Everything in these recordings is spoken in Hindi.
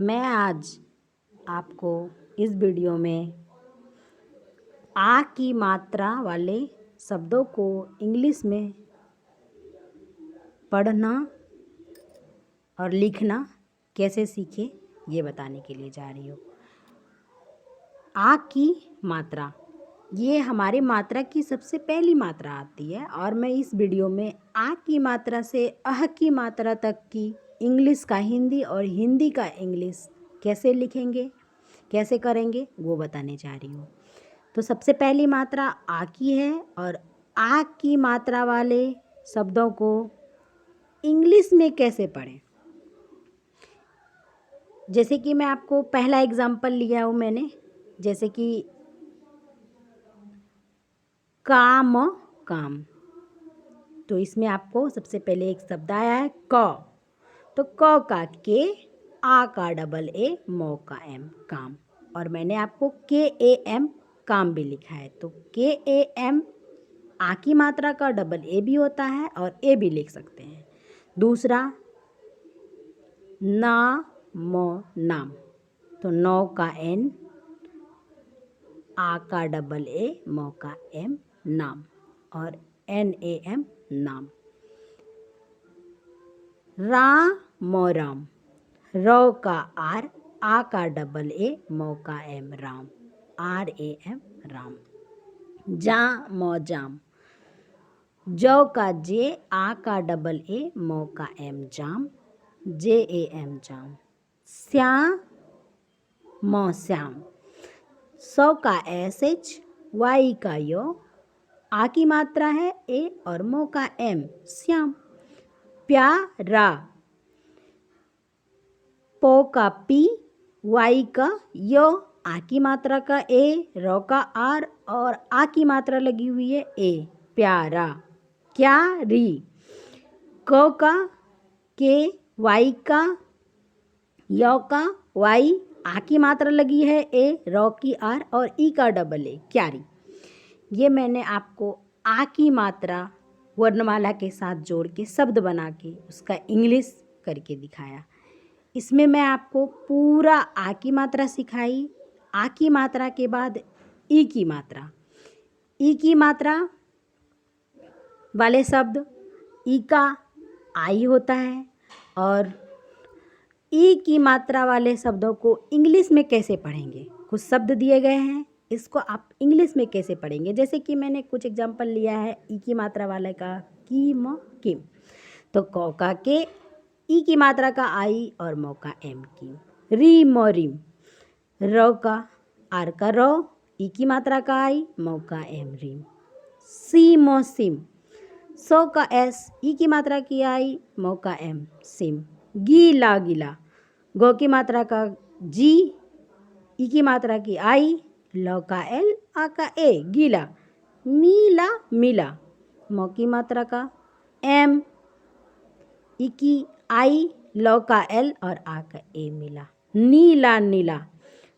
मैं आज आपको इस वीडियो में आ की मात्रा वाले शब्दों को इंग्लिश में पढ़ना और लिखना कैसे सीखें ये बताने के लिए जा रही हूँ। आ की मात्रा, ये हमारी मात्रा की सबसे पहली मात्रा आती है और मैं इस वीडियो में आ की मात्रा से अह की मात्रा तक की इंग्लिश का हिंदी और हिंदी का इंग्लिश कैसे लिखेंगे, कैसे करेंगे वो बताने जा रही हूँ। तो सबसे पहली मात्रा आ की है और आ की मात्रा वाले शब्दों को इंग्लिश में कैसे पढ़ें। जैसे कि मैं आपको पहला एग्जाम्पल लिया हूँ मैंने, जैसे कि काम काम, तो इसमें आपको सबसे पहले एक शब्द आया है क, तो क का के, आ का डबल ए, मो का एम काम, और मैंने आपको के ए एम काम भी लिखा है। तो के ए एम आ की मात्रा का डबल ए भी होता है और ए भी लिख सकते हैं। दूसरा ना मो नाम, तो नौ का एन, आ का डबल ए, मो का एम नाम, और एन ए एम नाम। राम, रो का आर, आ का डबल ए, मो का M Ram, R A M Ram. जाम, जो का जे, आ का डबल ए, मो का एम जाम, जे ए एम जाम। श्याम, सौ का एस एच, वाई का यो, आ की मात्रा है ए और मो का एम श्याम। प्यारा, पो का पी, वाई का यो, आ की मात्रा का ए, रो का आर और आ की मात्रा लगी हुई है ए, प्यारा। क्यारी, को का के, वाई का यो का वाई, आ की मात्रा लगी है ए, रो की आर और ई का डबल ए, क्यारी। ये मैंने आपको आ की मात्रा वर्णमाला के साथ जोड़ के शब्द बना के उसका इंग्लिश करके दिखाया। इसमें मैं आपको पूरा आ की मात्रा सिखाई। आ की मात्रा के बाद ई की मात्रा, ई की मात्रा वाले शब्द, ई का आई होता है, और ई की मात्रा वाले शब्दों को इंग्लिश में कैसे पढ़ेंगे। कुछ शब्द दिए गए हैं, इसको आप इंग्लिश में कैसे पढ़ेंगे। जैसे कि मैंने कुछ एग्जांपल लिया है ई की मात्रा वाले का, कीम किम, तो कौ का के, ई की मात्रा का आई और मो का एम की, रीम रिम, रो का आर का रो, ई की मात्रा का आई, मो का एम रीम। सीमो सिम, सो का एस, ई की मात्रा की आई, मो का एम सिम। गीला गिला, गो की मात्रा का जी, ई की मात्रा की आई, लो का एल, आ का ए, गीला। मीला मिला, मो की मात्रा का एम, ई की आई, लो का एल और आ का ए, मिला। नीला नीला,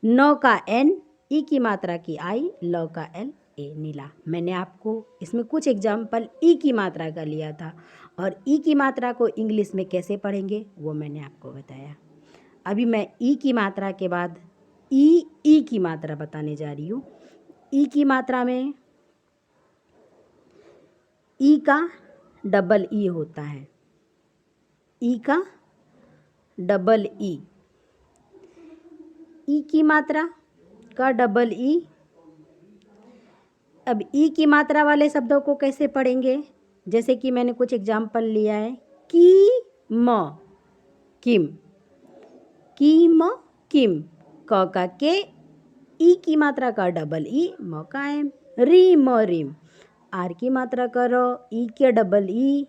नो का एन, ई की मात्रा की आई, लो का एल, ए, नीला। मैंने आपको इसमें कुछ एग्जाम्पल ई की मात्रा का लिया था और ई की मात्रा को इंग्लिश में कैसे पढ़ेंगे वो मैंने आपको बताया। अभी मैं ई की मात्रा के बाद ई की मात्रा बताने जा रही हूँ। ई की मात्रा में ई का डबल ई होता है, ई का डबल ई की मात्रा का डबल ई। अब ई की मात्रा वाले शब्दों को कैसे पढ़ेंगे, जैसे कि मैंने कुछ एग्जाम्पल लिया है, किम किम, किम, क का के, ई की मात्रा का डबल ई, म का एम, रीम रिम, आर की मात्रा का रो, ई के डबल ई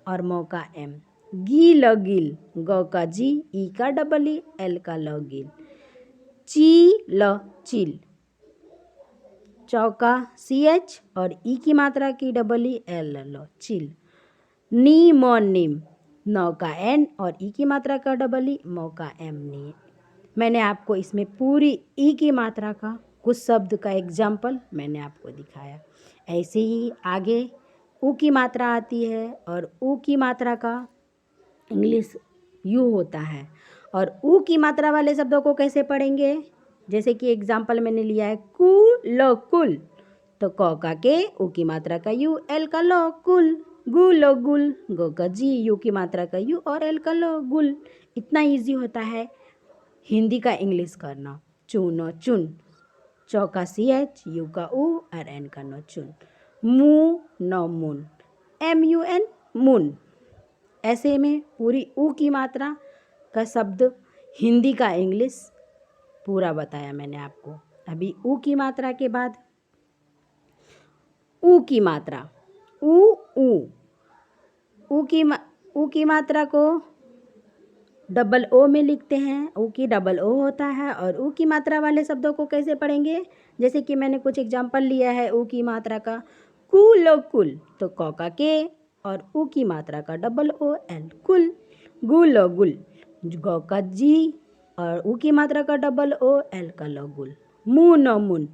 और मो का एम। गील गिल, ग का जी, ई का डबल ई, एल का ल गिल। चील चिल, चौका सी एच और ई की मात्रा की डबल ई, एल लो चिल। नीम निम, नौ का एन और ई की मात्रा का डबल ई, मो का एम नी। मैंने आपको इसमें पूरी ई की मात्रा का कुछ शब्द का एग्जाम्पल मैंने आपको दिखाया। ऐसे ही आगे ऊ की मात्रा आती है और ऊ की मात्रा का इंग्लिश यू होता है और ऊ की मात्रा वाले शब्दों को कैसे पढ़ेंगे? जैसे कि एग्जाम्पल मैंने लिया है कुल कुल, तो क का के, ऊ की मात्रा का यू, एल का लो कुल, गुल गुल, गो का जी, यू की मात्रा का यू और एल का लो गुल। इतना इजी होता है हिंदी का इंग्लिश करना। चूनो चुन, चौ का सी एच, यू का ऊ और एन का नो चुन। मू नो मुन, एम यू एन मुन। ऐसे में पूरी ऊ की मात्रा का शब्द हिंदी का इंग्लिश पूरा बताया मैंने आपको। अभी ऊ की मात्रा के बाद ऊ की मात्रा, ऊ ऊ ऊ की मात्रा को डबल ओ में लिखते हैं। ऊ की डबल ओ होता है। और ऊ की मात्रा वाले शब्दों को कैसे पढ़ेंगे? जैसे कि मैंने कुछ एग्जाम्पल लिया है ऊ की मात्रा का कुल कुल, तो क का के और ऊ की मात्रा का डबल ओ एल कुल, गुल गुल, गौ का जी और ऊ की मात्रा का डबल ओ एल का लो गुल। मू नो मुन,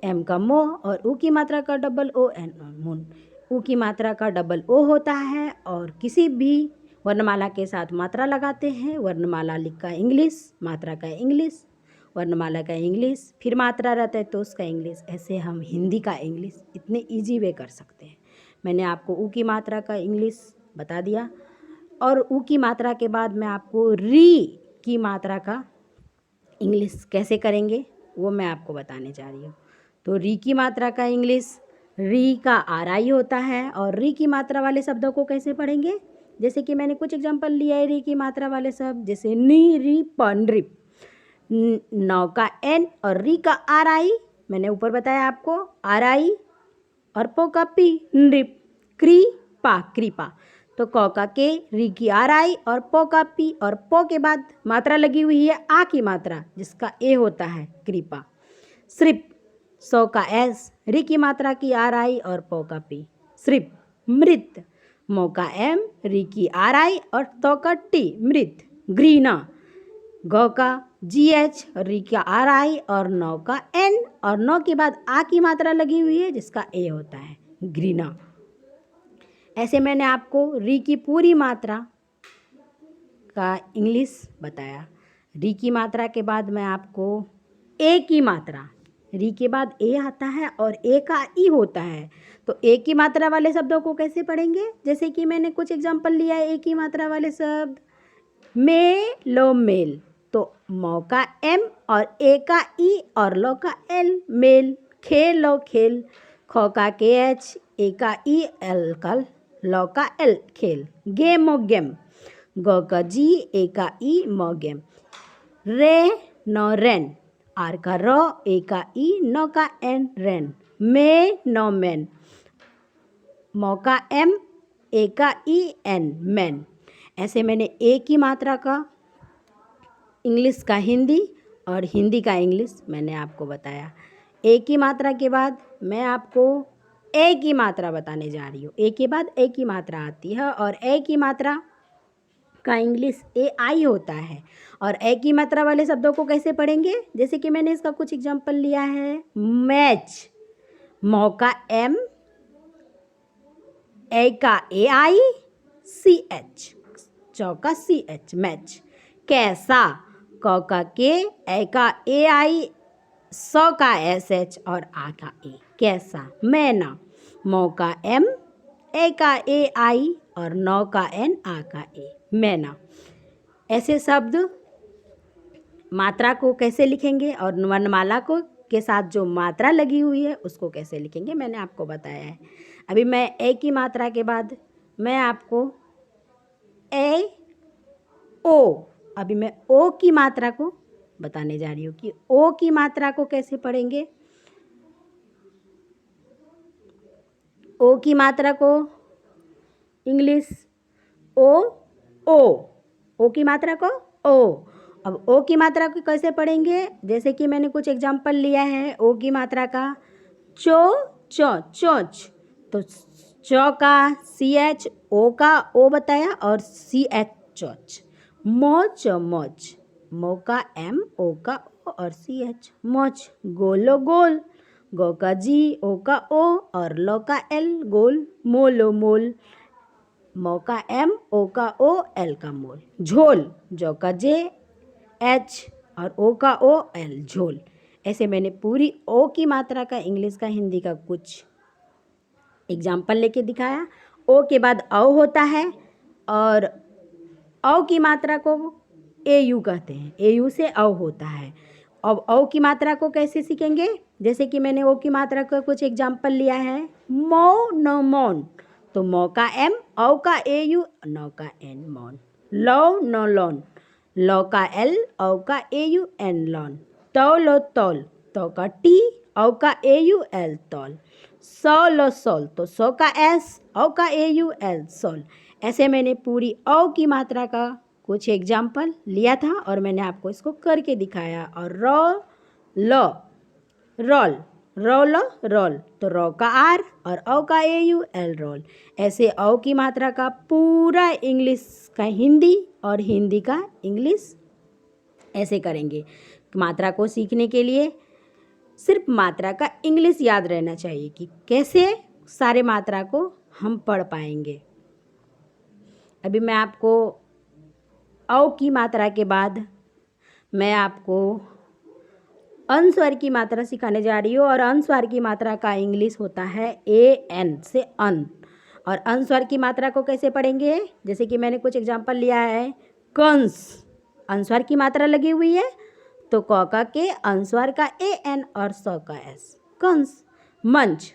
एम का मो और ऊ की मात्रा का डबल ओ एन मुन। ऊ की मात्रा का डबल ओ होता है और किसी भी वर्णमाला के साथ मात्रा लगाते हैं। वर्णमाला लिख का इंग्लिश, मात्रा का इंग्लिश, वर्णमाला का इंग्लिश, फिर मात्रा रहता है तो उसका इंग्लिश। ऐसे हम हिंदी का इंग्लिश इतने इजी वे कर सकते हैं। मैंने आपको ऊ की मात्रा का इंग्लिश बता दिया। और ऊ की मात्रा के बाद मैं आपको री की मात्रा का इंग्लिश कैसे करेंगे वो मैं आपको बताने जा रही हूँ। तो री की मात्रा का इंग्लिश, री का आर आई होता है। और री की मात्रा वाले शब्दों को कैसे पढ़ेंगे? जैसे कि मैंने कुछ एग्जांपल लिया है री की मात्रा वाले शब्द, जैसे नी री पन रिप, नौ का एन और री का आर आई। मैंने ऊपर बताया आपको आर आई और पो का पी, नृप, क्री पा कृपा। तो क का के, री की आर आई और पो का पी और पो के बाद मात्रा लगी हुई है आ की मात्रा जिसका ए होता है कृपा। सिर्फ सौ का एस, री की मात्रा की आर आई और पो का पी, सिर्फ। मृत, मो का एम, री की आर आई और तो का टी, मृत। ग्रीना, गौ का जी एच, री का आर आई और नौ का एन और नौ के बाद आ की मात्रा लगी हुई है जिसका ए होता है ग्रीना। ऐसे मैंने आपको री की पूरी मात्रा का इंग्लिश बताया। री की मात्रा के बाद मैं आपको ए की मात्रा, री के बाद ए आता है और ए का ई होता है। तो ए की मात्रा वाले शब्दों को कैसे पढ़ेंगे? जैसे कि मैंने कुछ एग्जांपल लिया है ए की मात्रा वाले शब्द, मे लो मेल, तो मौ का एम और ए का ई और लो का एल, मेल। खेल लो खेल, खो का के एच, ए का ई, एल का लो का एल, खेल। गेम ओ गेम, गो का जी, ए का ई, मो गेम। रे नो रेन, आर का रो, ए का ई, नो का एन, रेन। मे नो मैन, मो का एम, ए का ई, एन, मैन। ऐसे मैंने ए की मात्रा का इंग्लिश का हिंदी और हिंदी का इंग्लिश मैंने आपको बताया। ए की मात्रा के बाद मैं आपको ए की मात्रा बताने जा रही हूँ। ए के बाद ए की मात्रा आती है और ए की मात्रा का इंग्लिश ए आई होता है। और ए की मात्रा वाले शब्दों को कैसे पढ़ेंगे? जैसे कि मैंने इसका कुछ एग्जांपल लिया है, मैच, मौ का एम, ए का ए आई, सी एच, चौ का सी एच, मैच। कैसा, क का के, ए का ए आई, सौ का एस एच और आ का ए, कैसा। मैना, मौ का एम, ए का ए आई और नौ का एन, आ का ए, मैना। ऐसे शब्द मात्रा को कैसे लिखेंगे और वर्णमाला को के साथ जो मात्रा लगी हुई है उसको कैसे लिखेंगे मैंने आपको बताया है। अभी मैं ए की मात्रा के बाद मैं आपको ए ओ, अभी मैं ओ की मात्रा को बताने जा रही हूँ कि ओ की मात्रा को कैसे पढ़ेंगे। ओ की मात्रा को इंग्लिश ओ, ओ की मात्रा को ओ। अब ओ की मात्रा को कैसे पढ़ेंगे? जैसे कि मैंने कुछ एग्जांपल लिया है ओ की मात्रा का, चोंच, तो चौ का सी एच, ओ का ओ बताया और सी एच, चोच। मौज, मो का एम, ओ का ओ और सी एच, मौज। गोलो गोल, गो का जी, ओ का ओ और लो का एल, गोल। मोलो मोल, मो का एम, ओ का ओ, एल का मोल। झोल, जो का जे, एच और ओ का ओ एल झोल। ऐसे मैंने पूरी ओ की मात्रा का इंग्लिश का हिंदी का कुछ एग्जाम्पल लेके दिखाया। ओ के बाद औ होता है और औ की मात्रा को ए यू कहते हैं, ए यू से औ होता है। अब औ की मात्रा को कैसे सीखेंगे? जैसे कि मैंने ओ की मात्रा का कुछ एग्जाम्पल लिया है, मो नो मौन, तो मो का एम, औ का ए यू, नौ का एन मौन। लो नो लोन, लो का एल, औ का ए यू एन लॉन। तो लो तौल, तो का टी, औ का ए यू एल तौल। सौ लो सोल, तो सौ का एस, औ का ए यू एल सोल। ऐसे मैंने पूरी औ की मात्रा का कुछ एग्जाम्पल लिया था और मैंने आपको इसको करके दिखाया। और रो लो रोल, रोलो रोल, तो रो का आर और औ का ए यू एल रोल। ऐसे औ की मात्रा का पूरा इंग्लिश का हिंदी और हिंदी का इंग्लिश ऐसे करेंगे। मात्रा को सीखने के लिए सिर्फ मात्रा का इंग्लिश याद रहना चाहिए कि कैसे सारे मात्रा को हम पढ़ पाएंगे। अभी मैं आपको औ की मात्रा के बाद मैं आपको अनुस्वार की मात्रा सिखाने जा रही हूँ। और अनुस्वार की मात्रा का इंग्लिश होता है ए एन से अन। और अनुस्वार की मात्रा को कैसे पढ़ेंगे? जैसे कि मैंने कुछ एग्जाम्पल लिया है, कंस, अनुस्वार की मात्रा लगी हुई है तो क का के, अनुस्वार का ए एन और स का एस, कंस। मंच,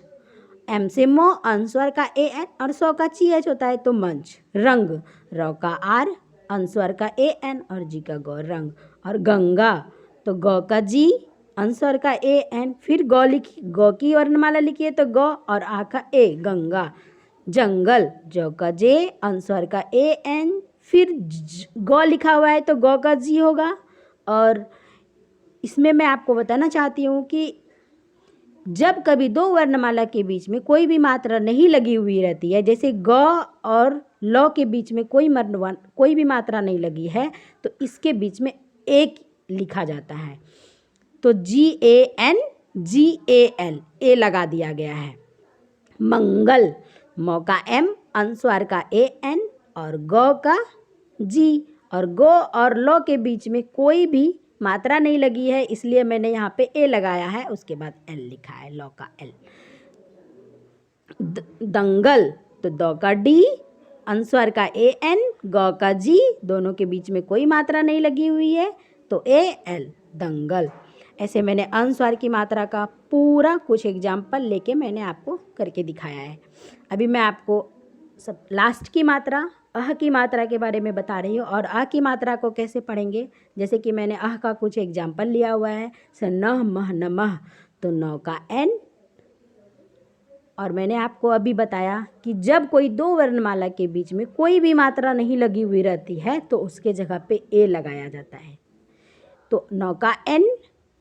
एम से मो, अनुस्वार का ए एन और सौ का ची एच होता है तो मंच। रंग, र का आर, अनुस्वार का ए एन और जी का गौ, रंग। और गंगा, तो ग का जी, अनुस्वार का ए एन, फिर गौ लिखी, गौ की वर्णमाला लिखिए तो ग और आ का ए, गंगा। जंगल, ज का जे, अनुस्वार का ए एन, फिर गौ लिखा हुआ है तो गौ का जी होगा। और इसमें मैं आपको बताना चाहती हूँ कि जब कभी दो वर्णमाला के बीच में कोई भी मात्रा नहीं लगी हुई रहती है, जैसे ग और ल के बीच में कोई भी मात्रा नहीं लगी है, तो इसके बीच में एक लिखा जाता है, तो GAN GAL, ए लगा दिया गया है। मंगल, म का M, अनुस्वार का AN और ग का G, और गो और लो के बीच में कोई भी मात्रा नहीं लगी है, इसलिए मैंने यहाँ पे ए लगाया है, उसके बाद एल लिखा है, लो का एल। दंगल, तो द का डी, अनुस्वार का AN, ग का जी, दोनों के बीच में कोई मात्रा नहीं लगी हुई है तो AL, दंगल। ऐसे मैंने अनुस्वार की मात्रा का पूरा कुछ एग्जाम्पल लेके मैंने आपको करके दिखाया है। अभी मैं आपको सब लास्ट की मात्रा अह की मात्रा के बारे में बता रही हूँ। और अ की मात्रा को कैसे पढ़ेंगे? जैसे कि मैंने अह का कुछ एग्जाम्पल लिया हुआ है, नह मह नमः, तो नौ का एन। और मैंने आपको अभी बताया कि जब कोई दो वर्णमाला के बीच में कोई भी मात्रा नहीं लगी हुई रहती है तो उसके जगह पे ए लगाया जाता है। तो नौ का एन,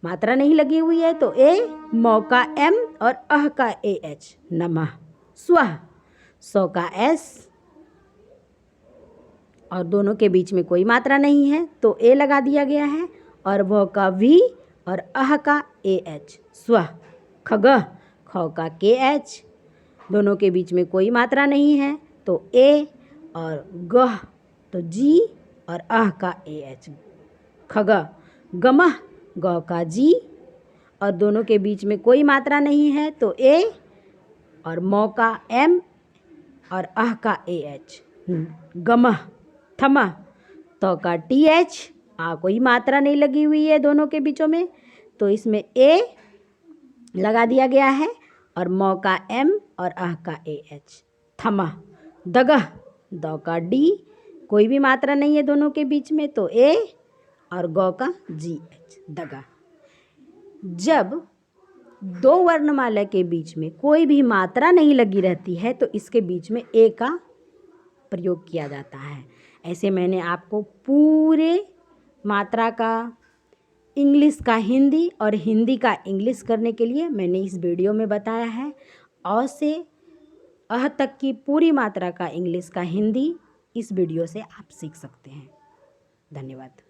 मात्रा नहीं लगी हुई है तो ए, मौ का एम और अह का ए एच, नमः। स्वः, सौ का एस और दोनों के बीच में कोई मात्रा नहीं है तो ए लगा दिया गया है। और व का वी और अह का ए एच, स्वः। खगः, ख का के एच, दोनों के बीच में कोई मात्रा नहीं है तो ए, और गह तो जी और अह का ए एच, खगः। गमः, ग का जी और दोनों के बीच में कोई मात्रा नहीं है तो ए, और मौ का एम और अह का ए एच, गमः। थमः, तो का टी एच, आ कोई मात्रा नहीं लगी हुई है दोनों के बीचों में तो इसमें ए लगा दिया गया है, और मौ का एम और अह का ए एच, थमः। दगः, द का डी, कोई भी मात्रा नहीं है दोनों के बीच में तो ए, और गौ का जी एच, दगा। जब दो वर्णमाला के बीच में कोई भी मात्रा नहीं लगी रहती है तो इसके बीच में ए का प्रयोग किया जाता है। ऐसे मैंने आपको पूरे मात्रा का इंग्लिश का हिंदी और हिंदी का इंग्लिश करने के लिए मैंने इस वीडियो में बताया है। अ से अह तक की पूरी मात्रा का इंग्लिश का हिंदी इस वीडियो से आप सीख सकते हैं। धन्यवाद।